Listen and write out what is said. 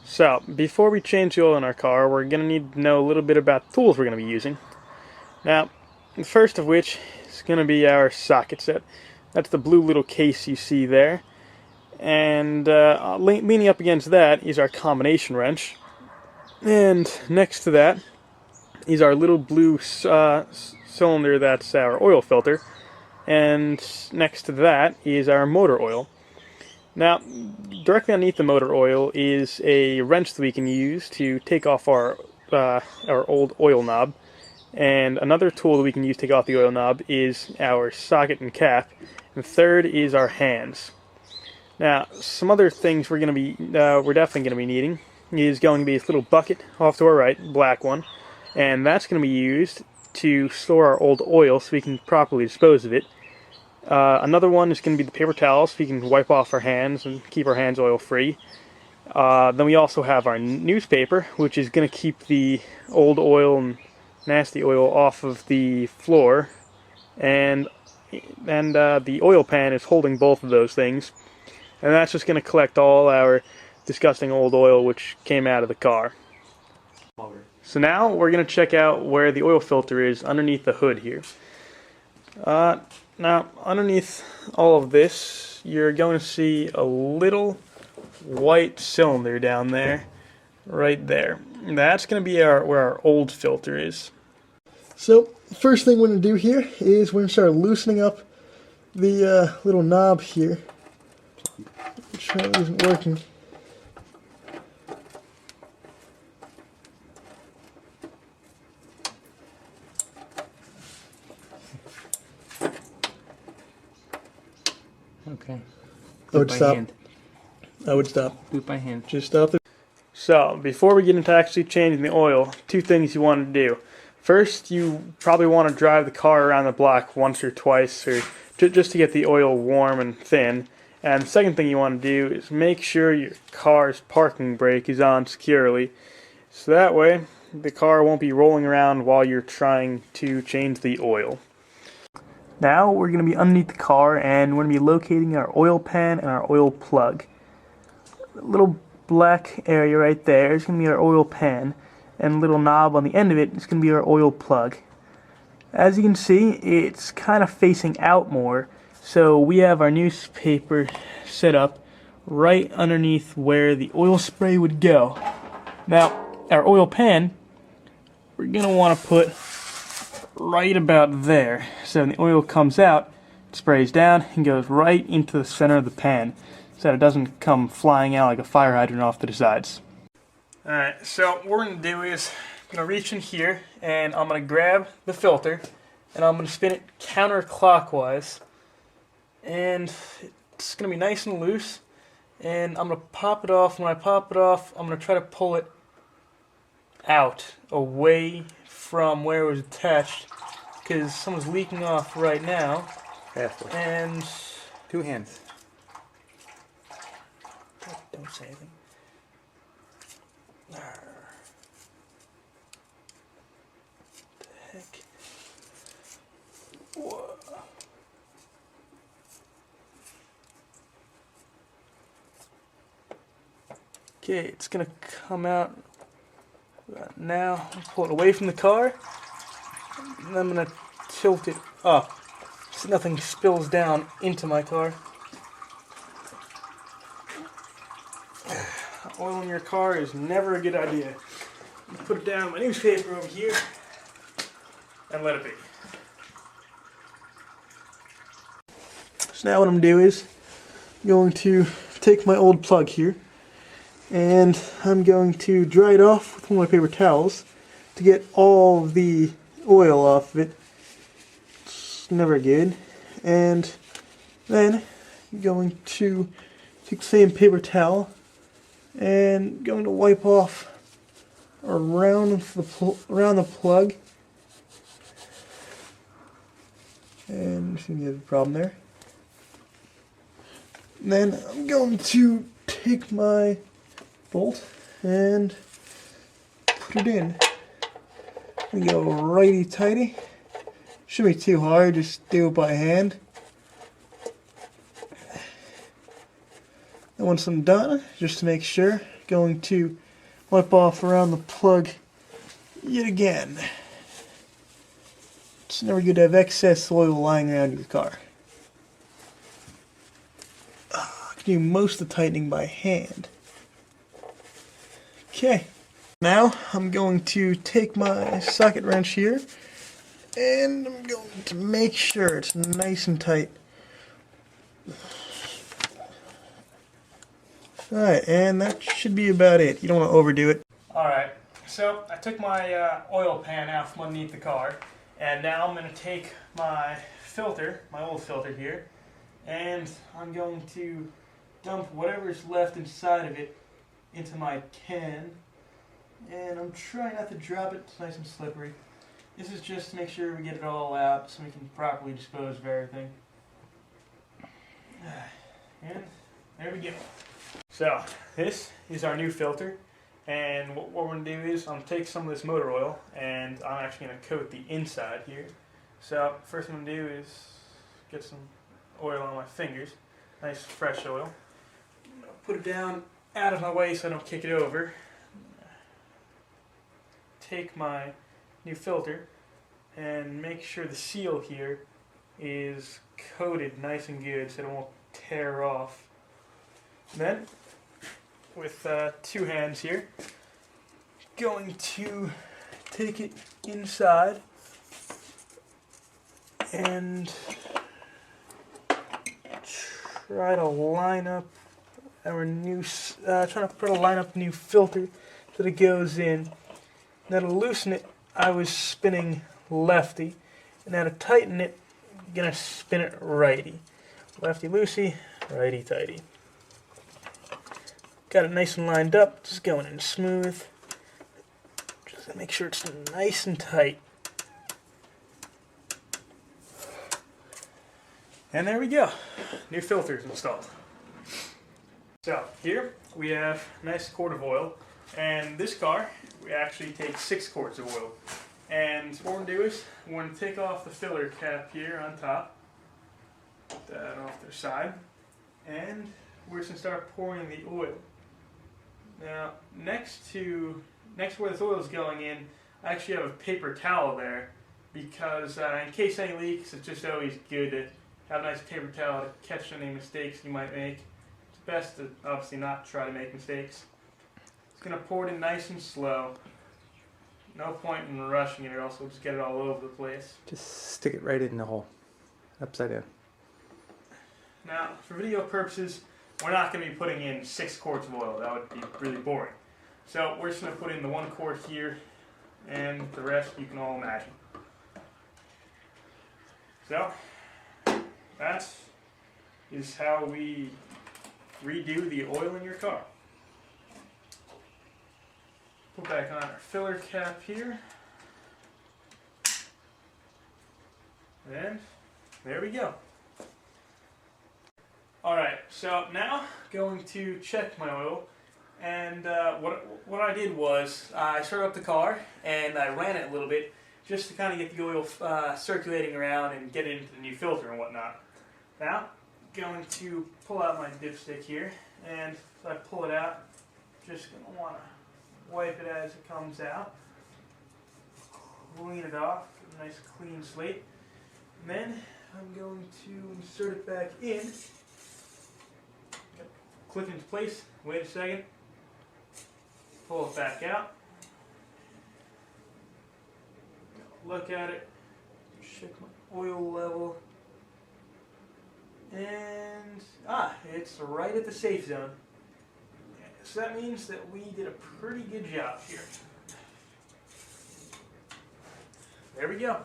So, before we change the oil in our car, we're going to need to know a little bit about the tools we're going to be using. Now, the first of which is going to be our socket set. That's the blue little case you see there. And leaning up against that is our combination wrench. And next to that is our little blue cylinder that's our oil filter. And next to that is our motor oil. Now, directly underneath the motor oil is a wrench that we can use to take off our old oil knob. And another tool that we can use to take off the oil knob is our socket and cap. And third is our hands. Now, some other things we're definitely going to be needing is going to be this little bucket off to our right, black one, and that's going to be used to store our old oil so we can properly dispose of it. Another one is going to be the paper towels so we can wipe off our hands and keep our hands oil free. Then we also have our newspaper, which is going to keep the old oil and nasty oil off of the floor, and the oil pan is holding both of those things. And that's just going to collect all our disgusting old oil which came out of the car. So now we're going to check out where the oil filter is underneath the hood here. Now, underneath all of this, you're going to see a little white cylinder down there, right there. And that's going to be where our old filter is. So, first thing we're going to do here is we're going to start loosening up the little knob here, which isn't working. Okay. I would stop. Hand. I would stop. Do it by hand. Just stop it. So, before we get into actually changing the oil, two things you want to do. First, you probably want to drive the car around the block once or twice, or just to get the oil warm and thin. And the second thing you want to do is make sure your car's parking brake is on securely. So that way, the car won't be rolling around while you're trying to change the oil. Now we're going to be underneath the car and we're going to be locating our oil pan and our oil plug. A little black area right there is going to be our oil pan, and a little knob on the end of it is going to be our oil plug. As you can see, it's kind of facing out more, so we have our newspaper set up right underneath where the oil spray would go. Now, our oil pan, we're going to want to put right about there. So when the oil comes out, it sprays down and goes right into the center of the pan so that it doesn't come flying out like a fire hydrant off to the sides. Alright, so what we're going to do is I'm going to reach in here and I'm going to grab the filter and I'm going to spin it counterclockwise, and it's going to be nice and loose, and I'm going to pop it off. When I pop it off, I'm going to try to pull it out away from where it was attached, because someone's leaking off right now. Halfway. And Two hands. don't say anything. What the heck? Whoa. Okay, it's gonna come out right now. I'll pull it away from the car, and I'm gonna tilt it up so nothing spills down into my car. Oil in your car is never a good idea. Put it down in my newspaper over here and let it be. So now what I'm going to do is I'm going to take my old plug here, and I'm going to dry it off with one of my paper towels to get all the oil off of it. It's never good. And then I'm going to take the same paper towel and going to wipe off around the plug. And seems to have a problem there. And then I'm going to take my bolt and put it in. And go righty tighty. Shouldn't be too hard, just do it by hand. And once I'm done, just to make sure, going to wipe off around the plug yet again. It's never good to have excess oil lying around your car. I can do most of the tightening by hand. Okay, now I'm going to take my socket wrench here and I'm going to make sure it's nice and tight. Alright, and that should be about it. You don't want to overdo it. Alright, so I took my oil pan out from underneath the car, and now I'm going to take my filter, my old filter here, and I'm going to dump whatever's left inside of it into my can, and I'm trying not to drop it. It's nice and slippery. This is just to make sure we get it all out so we can properly dispose of everything. And there we go. So this is our new filter, and what we're going to do is I'm going to take some of this motor oil and I'm actually going to coat the inside here. So first thing I'm going to do is get some oil on my fingers, nice fresh oil. I'm going to put it down out of my way so I don't kick it over. Take my new filter and make sure the seal here is coated nice and good so it won't tear off. Then, with two hands here, going to take it inside and try to line up our new, line up the new filter so that it goes in. Now to loosen it, I was spinning lefty, and now to tighten it, I'm gonna spin it righty. Lefty loosey, righty tighty. Got it nice and lined up, just going in smooth. Just to make sure it's nice and tight. And there we go. New filters installed. So here we have a nice quart of oil, and this car we actually take 6 quarts of oil. And what we're going to do is we're going to take off the filler cap here on top, put that off to the side, and we're just going to start pouring the oil. Now next to where this oil is going in, I actually have a paper towel there because in case any leaks, it's just always good to have a nice paper towel to catch any mistakes you might make. It's best to obviously not try to make mistakes. It's going to pour it in nice and slow. No point in rushing it or else we'll just get it all over the place. Just stick it right in the hole, upside down. Now, for video purposes, we're not going to be putting in 6 quarts of oil. That would be really boring. So we're just going to put in the 1 quart here, and the rest you can all imagine. So, that is how we redo the oil in your car. Put back on our filler cap here. And there we go. Alright, so now going to check my oil, and what I did was I started up the car and I ran it a little bit just to kind of get the oil circulating around and get it into the new filter and whatnot. Now, going to pull out my dipstick here, and as I pull it out, just going to want to wipe it as it comes out, clean it off, a nice clean slate, and then I'm going to insert it back in. Clip into place, wait a second, pull it back out, look at it, check my oil level, and it's right at the safe zone. So that means that we did a pretty good job here. There we go.